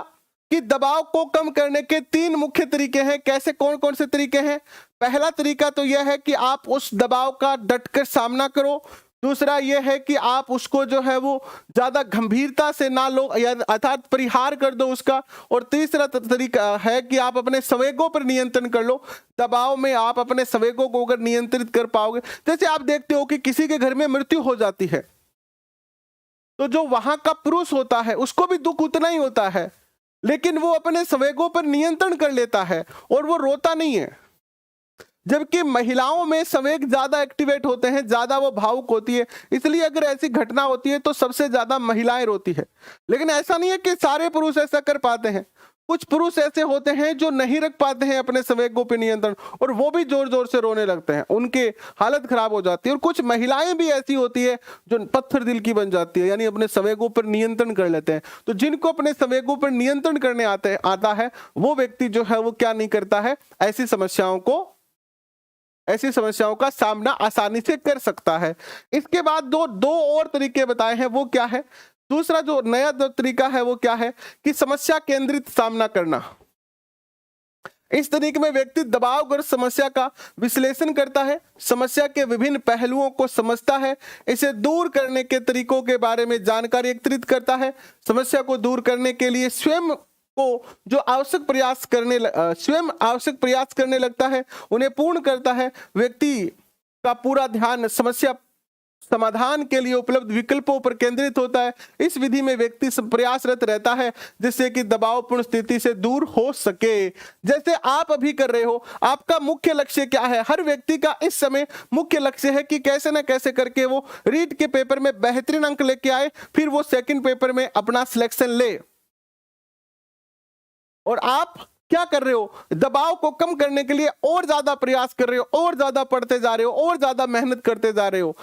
कि दबाव को कम करने के 3 मुख्य तरीके हैं। कैसे, कौन कौन से तरीके हैं? पहला तरीका तो यह है कि आप उस दबाव का डटकर सामना करो। दूसरा यह है कि आप उसको जो है वो ज्यादा गंभीरता से ना लो, अर्थात परिहार कर दो उसका। और तीसरा तरीका है कि आप अपने संवेगों पर नियंत्रण कर लो। दबाव में आप अपने संवेगों को अगर नियंत्रित कर पाओगे, जैसे आप देखते हो कि किसी के घर में मृत्यु हो जाती है तो जो वहां का पुरुष होता है उसको भी दुख उतना ही होता है, लेकिन वो अपने संवेगों पर नियंत्रण कर लेता है और वो रोता नहीं है। जबकि महिलाओं में संवेग ज्यादा एक्टिवेट होते हैं, ज्यादा वो भावुक होती है, इसलिए अगर ऐसी घटना होती है तो सबसे ज्यादा महिलाएं रोती है। लेकिन ऐसा नहीं है कि सारे पुरुष ऐसा कर पाते हैं। कुछ पुरुष ऐसे होते हैं जो नहीं रख पाते हैं अपने संवेगों पर नियंत्रण और वो भी जोर जोर से रोने लगते हैं, उनके हालत खराब हो जाती है। और कुछ महिलाएं भी ऐसी होती है जो पत्थर दिल की बन जाती है, यानी अपने संवेगों पर नियंत्रण कर लेते हैं। तो जिनको अपने संवेगों पर नियंत्रण करने आता है वो व्यक्ति जो है वो क्या नहीं करता है, ऐसी समस्याओं का सामना आसानी से कर सकता है। इसके बाद दो और तरीके बताए हैं। वो क्या है? दूसरा जो नया तरीका है वो क्या है कि समस्या केंद्रित सामना करना। इस तरीके में व्यक्ति दबावग्रस्त समस्या का विश्लेषण करता है, समस्या के विभिन्न पहलुओं को समझता है, इसे दूर करने के तरीकों के बारे में जानकारी एकत्रित करता है, समस्या को दूर करने के लिए स्वयं आवश्यक प्रयास करने लगता है, उन्हें पूर्ण करता है। व्यक्ति का पूरा ध्यान समस्या समाधान के लिए उपलब्ध विकल्पों पर केंद्रित होता है। इस विधि में व्यक्ति प्रयासरत रहता है जिससे कि दबावपूर्ण स्थिति से दूर हो सके। जैसे आप अभी कर रहे हो, आपका मुख्य लक्ष्य क्या है? हर व्यक्ति का इस समय मुख्य लक्ष्य है कि कैसे ना कैसे करके वो रीट के पेपर में बेहतरीन अंक लेके आए, फिर वो सेकंड पेपर में अपना सिलेक्शन ले। और आप क्या कर रहे हो? दबाव को कम करने के लिए और ज्यादा प्रयास कर रहे हो, और ज्यादा पढ़ते जा रहे हो, और ज्यादा मेहनत करते जा रहे हो।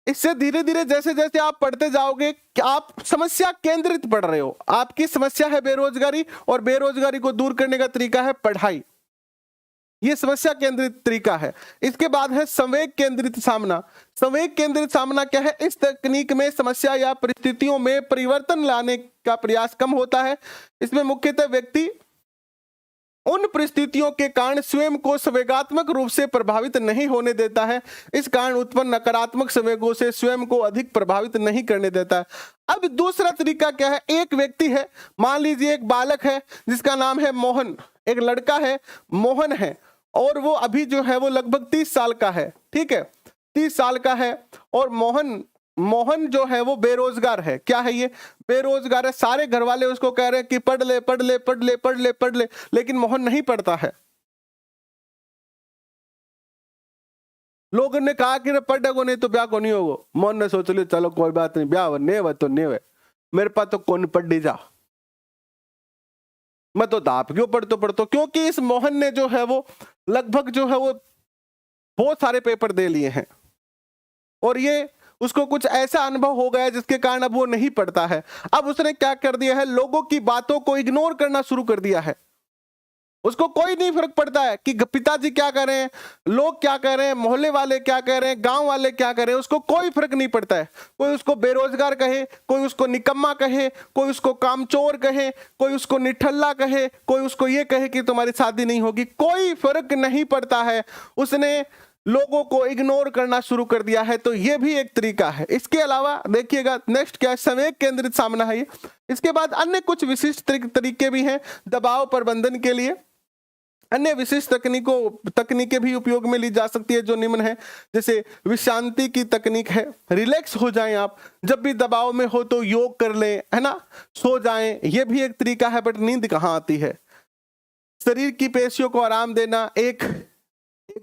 इससे धीरे धीरे जैसे जैसे आप पढ़ते जाओगे कि आप समस्या केंद्रित पढ़ रहे हो। आपकी समस्या है बेरोजगारी और बेरोजगारी को दूर करने का तरीका है पढ़ाई। ये समस्या केंद्रित तरीका है। इसके बाद है संवेग केंद्रित सामना। संवेग केंद्रित सामना क्या है? इस तकनीक में समस्या या परिस्थितियों में परिवर्तन लाने का प्रयास कम होता है। इसमें मुख्यतः व्यक्ति उन परिस्थितियों के कारण स्वयं को संवेगात्मक रूप से प्रभावित नहीं होने देता है। इस कारण उत्पन्न नकारात्मक संवेगों से स्वयं को अधिक प्रभावित नहीं करने देता है। अब दूसरा तरीका क्या है? एक व्यक्ति है, मान लीजिए एक बालक है जिसका नाम है मोहन, एक लड़का है मोहन है, और वो अभी जो है वो लगभग 30 साल का है, ठीक है, 30 साल का है, और मोहन जो है वो बेरोजगार है। क्या है ये? बेरोजगार है। सारे घर वाले उसको कह रहे हैं कि पढ़ ले पढ़ ले पढ़ ले पढ़ ले पढ़ ले, लेकिन मोहन नहीं पढ़ता है। लोगों ने कहा कि पढ़ेगो नहीं तो ब्याह को नहीं होगो। मोहन ने सोच लिया चलो कोई बात नहीं, ब्याह नहीं हुआ तो नहीं हुआ, मेरे पास तो कौन पढ़ ली जा, मैं तो दाप क्यों पढ़तो। क्योंकि इस मोहन ने जो है वो लगभग जो है वो बहुत सारे पेपर दे लिए हैं, और ये उसको कुछ ऐसा अनुभव हो गया जिसके कारण अब वो नहीं पढ़ता है। अब उसने क्या कर दिया है? लोगों की बातों को इग्नोर करना शुरू कर दिया है। उसको कोई नहीं फर्क पड़ता है कि पिताजी क्या कर रहे हैं, लोग क्या कर रहे हैं, मोहल्ले वाले क्या कर रहे हैं, गांव वाले क्या कर रहे हैं, उसको कोई फर्क नहीं पड़ता है। कोई उसको बेरोजगार कहे, कोई उसको निकम्मा कहे, कोई उसको कामचोर कहे, कोई उसको निठल्ला कहे, कोई उसको ये कहे कि तुम्हारी शादी नहीं होगी, कोई फर्क नहीं पड़ता है। उसने लोगों को इग्नोर करना शुरू कर दिया है। तो ये भी एक तरीका है। इसके अलावा देखिएगा नेक्स्ट क्या है? संवेग केंद्रित सामना है ये। इसके बाद अन्य कुछ विशिष्ट तरीके भी हैं दबाव प्रबंधन के लिए। अन्य विशिष्ट तकनीकें भी उपयोग में ली जा सकती है जो निम्न है। जैसे विश्रांति की तकनीक है, रिलैक्स हो जाएं आप, जब भी दबाव में हो तो योग कर लें, है ना, सो जाएं, ये भी एक तरीका है। बट नींद कहाँ आती है? शरीर की पेशियों को आराम देना, एक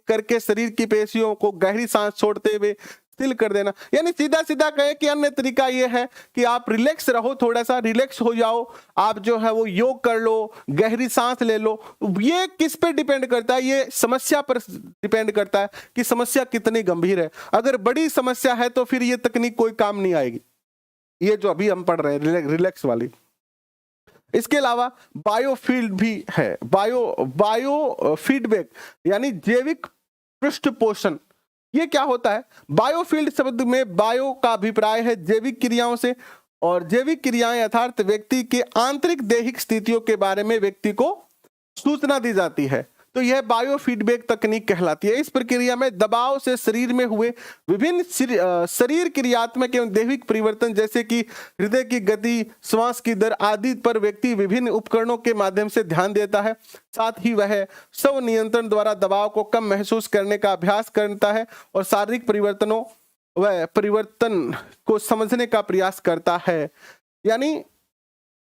करके शरीर की पेशियों को गहरी सांस छोड़ते हुए स्थिर कर देना। यानी सीधा सीधा कहे कि अन्य तरीका ये है कि आप रिलैक्स रहो, थोड़ा सा रिलैक्स हो जाओ, आप जो है वो योग कर लो, गहरी सांस ले लो। ये किस पे डिपेंड करता है? ये समस्या पर डिपेंड करता है कि समस्या कितनी गंभीर है। अगर बड़ी समस्या है तो फिर ये तकनीक कोई काम नहीं आएगी, ये जो अभी हम पढ़ रहे हैं रिलैक्स वाली। इसके अलावा बायोफील्ड भी है, बायो फीडबैक यानी जैविक पृष्ठ पोषण। ये क्या होता है? बायोफील्ड शब्द में बायो का अभिप्राय है जैविक क्रियाओं से, और जैविक क्रियाएं अर्थात व्यक्ति के आंतरिक दैहिक स्थितियों के बारे में व्यक्ति को सूचना दी जाती है। तो यह बायो फीडबैक तकनीक कहलाती है। इस प्रक्रिया में दबाव से शरीर में हुए विभिन्न शरीर क्रियात्मक एवं दैहिक परिवर्तन जैसे कि हृदय की गति, श्वास की दर आदि पर व्यक्ति विभिन्न उपकरणों के माध्यम से ध्यान देता है। साथ ही वह स्व नियंत्रण द्वारा दबाव को कम महसूस करने का अभ्यास करता है और शारीरिक परिवर्तन को समझने का प्रयास करता है। यानी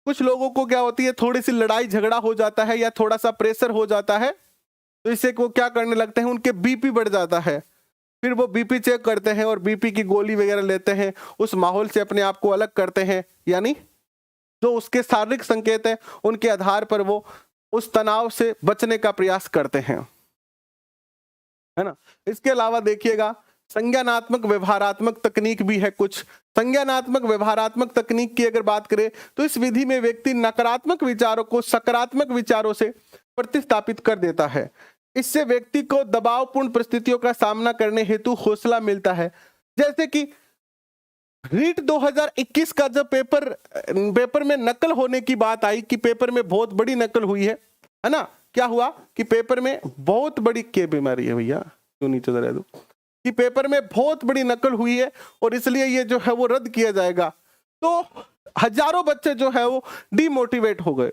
कुछ लोगों को क्या होती है, थोड़ी सी लड़ाई झगड़ा हो जाता है या थोड़ा सा प्रेशर हो जाता है तो इससे वो क्या करने लगते हैं, उनके बीपी बढ़ जाता है। फिर वो बीपी चेक करते हैं और बीपी की गोली वगैरह लेते हैं, उस माहौल से अपने आप को अलग करते हैं। यानी जो उसके शारीरिक संकेत है उनके आधार पर वो उस तनाव से बचने का प्रयास करते हैं, है ना। इसके अलावा देखिएगा संज्ञानात्मक व्यवहारात्मक तकनीक भी है कुछ। संज्ञानात्मक व्यवहारात्मक तकनीक की अगर बात करें तो इस विधि में व्यक्ति नकारात्मक विचारों को सकारात्मक विचारों से प्रतिस्थापित कर देता है। इससे व्यक्ति को दबावपूर्ण परिस्थितियों का सामना करने हेतु हौसला मिलता है। जैसे कि रीट 2021 का जब पेपर में नकल होने की बात आई कि पेपर में बहुत बड़ी नकल हुई है ना, क्या हुआ कि पेपर में बहुत बड़ी क्या बीमारी है भैया, क्यों नीचे रह दो, कि पेपर में बहुत बड़ी नकल हुई है और इसलिए ये जो है वो रद्द किया जाएगा। तो हजारों बच्चे जो है वो डीमोटिवेट हो गए,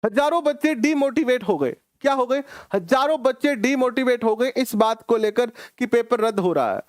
हजारों बच्चे डीमोटिवेट हो गए। क्या हो गए? हजारों बच्चे डीमोटिवेट हो गए इस बात को लेकर कि पेपर रद्द हो रहा है।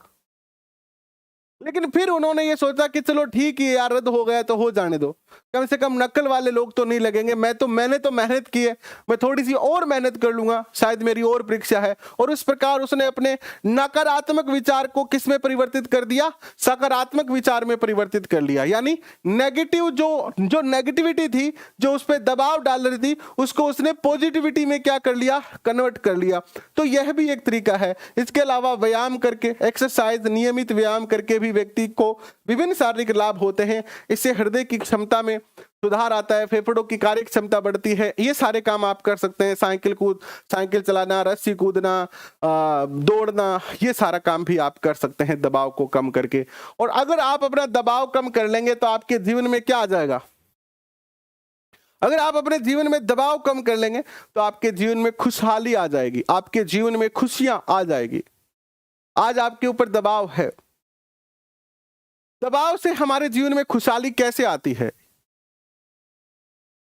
लेकिन फिर उन्होंने ये सोचा कि चलो ठीक है यार, रद्द हो गया तो हो जाने दो, कम से कम नकल वाले लोग तो नहीं लगेंगे। मैंने तो मेहनत की है, मैं थोड़ी सी और मेहनत कर लूंगा, शायद मेरी और परीक्षा है। और उस प्रकार उसने अपने नकारात्मक विचार को किस में परिवर्तित कर दिया? सकारात्मक विचार में परिवर्तित कर लिया। यानी नेगेटिव जो नेगेटिविटी थी, जो उस पर दबाव डाल रही थी, उसको उसने पॉजिटिविटी में क्या कर लिया? कन्वर्ट कर लिया। तो यह भी एक तरीका है। इसके अलावा व्यायाम करके, एक्सरसाइज, नियमित व्यायाम करके भी व्यक्ति को विभिन्न शारीरिक लाभ होते हैं। इससे हृदय की क्षमता में सुधार आता है, फेफड़ों की कार्य क्षमता बढ़ती है। ये सारे काम आप कर सकते हैं। साइकिल चलाना, रस्सी कूदना, दौड़ना, ये सारा काम भी आप कर सकते हैं दबाव को कम करके। और अगर आप अपना दबाव कम कर लेंगे तो आपके जीवन में क्या आ जाएगा? अगर आप अपने जीवन में दबाव कम कर लेंगे तो आपके जीवन में खुशहाली आ जाएगी, आपके जीवन में खुशियां आ जाएगी। आज आपके ऊपर दबाव है। दबाव से हमारे जीवन में खुशहाली कैसे आती है?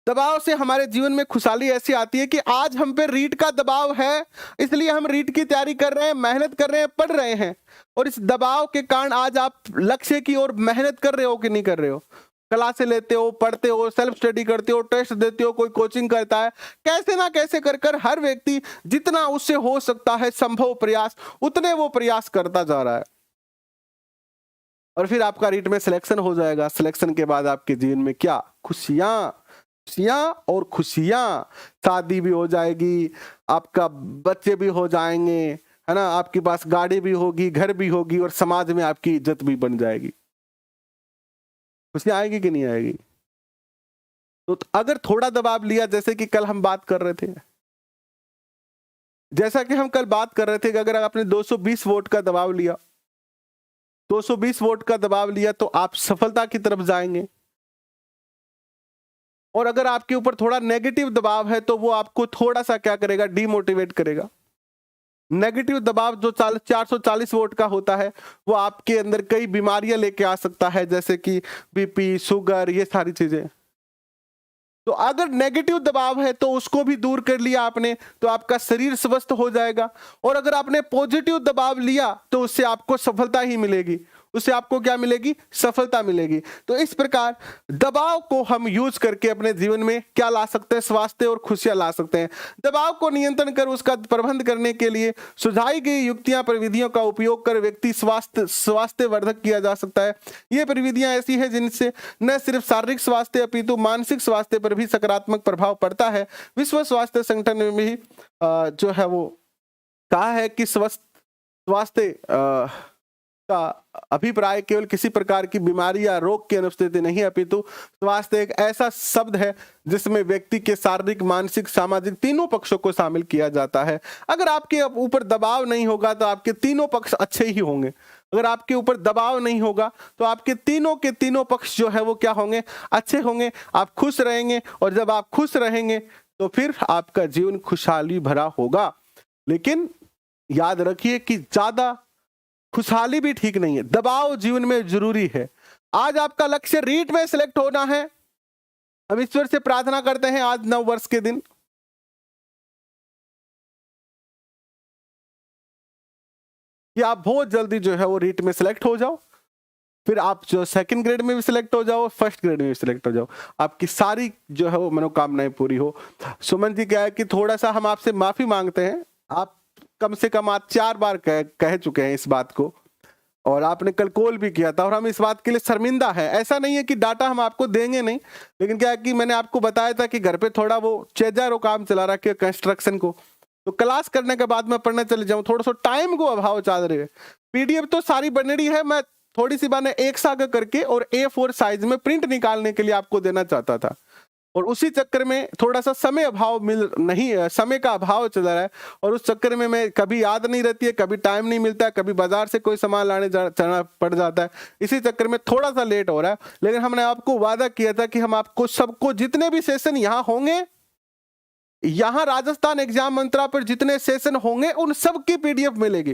दबाव से हमारे जीवन में खुशहाली ऐसी आती है कि आज हम पे रीट का दबाव है, इसलिए हम रीट की तैयारी कर रहे हैं, मेहनत कर रहे हैं, पढ़ रहे हैं। और इस दबाव के कारण आज आप लक्ष्य की ओर मेहनत कर रहे हो कि नहीं कर रहे हो? क्लासें लेते हो, पढ़ते हो, सेल्फ स्टडी करते हो, टेस्ट देते हो, कोई कोचिंग करता है। कैसे ना कैसे कर हर व्यक्ति जितना उससे हो सकता है संभव प्रयास, उतने वो प्रयास करता जा रहा है। और फिर आपका रीट में सिलेक्शन हो जाएगा। सिलेक्शन के बाद आपके जीवन में क्या? खुशियां और खुशियां। शादी भी हो जाएगी, आपका बच्चे भी हो जाएंगे, है ना, आपके पास गाड़ी भी होगी, घर भी होगी, और समाज में आपकी इज्जत भी बन जाएगी। खुशियां आएगी कि नहीं आएगी? तो अगर थोड़ा दबाव लिया, जैसे कि कल हम बात कर रहे थे, जैसा कि हम कल बात कर रहे थे कि अगर आपने 220 वोट का दबाव लिया, 220 वोट का दबाव लिया तो आप सफलता की तरफ जाएंगे। और अगर आपके ऊपर थोड़ा नेगेटिव दबाव है तो वो आपको थोड़ा सा क्या करेगा? डिमोटिवेट करेगा। नेगेटिव दबाव जो 440 वोट का होता है वो आपके अंदर कई बीमारियां लेके आ सकता है, जैसे कि बीपी, शुगर, ये सारी चीजें। तो अगर नेगेटिव दबाव है तो उसको भी दूर कर लिया आपने तो आपका शरीर स्वस्थ हो जाएगा। और अगर आपने पॉजिटिव दबाव लिया तो उससे आपको सफलता ही मिलेगी, उससे आपको क्या मिलेगी? सफलता मिलेगी। तो इस प्रकार दबाव को हम यूज करके अपने जीवन में क्या ला सकते हैं? स्वास्थ्य और खुशियां ला सकते हैं। दबाव को नियंत्रण कर उसका प्रबंध करने के लिए सुझाई गई युक्तियां, प्रविधियों का उपयोग कर व्यक्ति स्वास्थ्यवर्धक किया जा सकता है। ये प्रविधियां ऐसी है जिनसे न सिर्फ शारीरिक स्वास्थ्य अपितु मानसिक स्वास्थ्य पर भी सकारात्मक प्रभाव पड़ता है। विश्व स्वास्थ्य संगठन में भी जो है वो कहा है कि स्वास्थ्य का अभिप्राय केवल किसी प्रकार की बीमारी या रोग की अनुपस्थिति नहीं है, अपितु स्वास्थ्य एक ऐसा शब्द है जिसमें व्यक्ति के शारीरिक, मानसिक, सामाजिक तीनों पक्षों को शामिल किया जाता है। अगर आपके ऊपर दबाव नहीं होगा तो आपके तीनों पक्ष अच्छे ही होंगे। अगर आपके ऊपर दबाव नहीं होगा तो आपके तीनों के तीनों पक्ष जो है वो क्या होंगे? अच्छे होंगे। आप खुश रहेंगे, और जब आप खुश रहेंगे तो फिर आपका जीवन खुशहाली भरा होगा। लेकिन याद रखिए कि ज्यादा खुशहाली भी ठीक नहीं है, दबाव जीवन में जरूरी है। आज आपका लक्ष्य रीट में सिलेक्ट होना है। हम ईश्वर से प्रार्थना करते हैं आज नव वर्ष के दिन कि आप बहुत जल्दी जो है वो रीट में सिलेक्ट हो जाओ, फिर आप जो सेकंड ग्रेड में भी सिलेक्ट हो जाओ, फर्स्ट ग्रेड में भी सिलेक्ट हो जाओ, आपकी सारी जो है वो मनोकामनाएं पूरी हो। सुमन जी क्या है कि थोड़ा सा हम आपसे माफी मांगते हैं। आप कम से कम आज 4 बार कह चुके हैं इस बात को, और आपने कल कॉल भी किया था, और हम इस बात के लिए शर्मिंदा है। ऐसा नहीं है कि डाटा हम आपको देंगे नहीं, लेकिन क्या है कि मैंने आपको बताया था कि घर पे थोड़ा वो चेजारो काम चला रखा है कंस्ट्रक्शन को, तो क्लास करने के बाद मैं पढ़ने चले जाऊं, थोड़ा सा टाइम को अभाव चल रही है। पीडीएफ तो सारी बन रही है, मैं थोड़ी सी मैंने एक साग करके और A4 साइज में प्रिंट निकालने के लिए आपको देना चाहता था, और उसी चक्कर में थोड़ा सा समय का अभाव चल रहा है, और उस चक्कर में मैं कभी याद नहीं रहती है, कभी टाइम नहीं मिलता है, कभी बाजार से कोई सामान लाने जाना पड़ जाता है, इसी चक्कर में थोड़ा सा लेट हो रहा है। लेकिन हमने आपको वादा किया था कि हम आपको सबको जितने भी सेशन यहाँ होंगे, यहाँ राजस्थान एग्जाम मंत्रा पर जितने सेशन होंगे उन सब की पीडीएफ मिलेगी।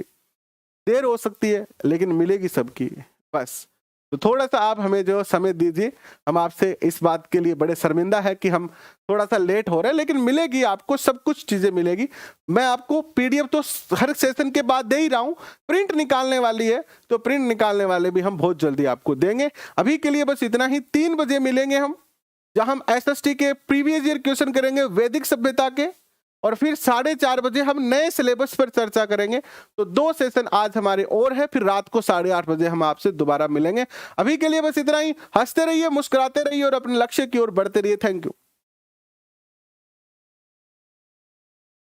देर हो सकती है लेकिन मिलेगी सबकी। बस तो थोड़ा सा आप हमें जो समय दीजिए, हम आपसे इस बात के लिए बड़े शर्मिंदा है कि हम थोड़ा सा लेट हो रहे हैं, लेकिन मिलेगी आपको, सब कुछ चीजें मिलेगी। मैं आपको पीडीएफ तो हर सेशन के बाद दे ही रहा हूं, प्रिंट निकालने वाली है तो प्रिंट निकालने वाले भी हम बहुत जल्दी आपको देंगे। अभी के लिए बस इतना ही। 3 बजे मिलेंगे हम, जहां हम एसएसटी के प्रीवियस ईयर क्वेश्चन करेंगे वैदिक सभ्यता के, और फिर 4:30 बजे हम नए सिलेबस पर चर्चा करेंगे। तो 2 सेशन आज हमारे और है, फिर रात को 8:30 बजे हम आपसे दोबारा मिलेंगे। अभी के लिए बस इतना ही। हंसते रहिए, मुस्कुराते रहिए और अपने लक्ष्य की ओर बढ़ते रहिए। Thank you.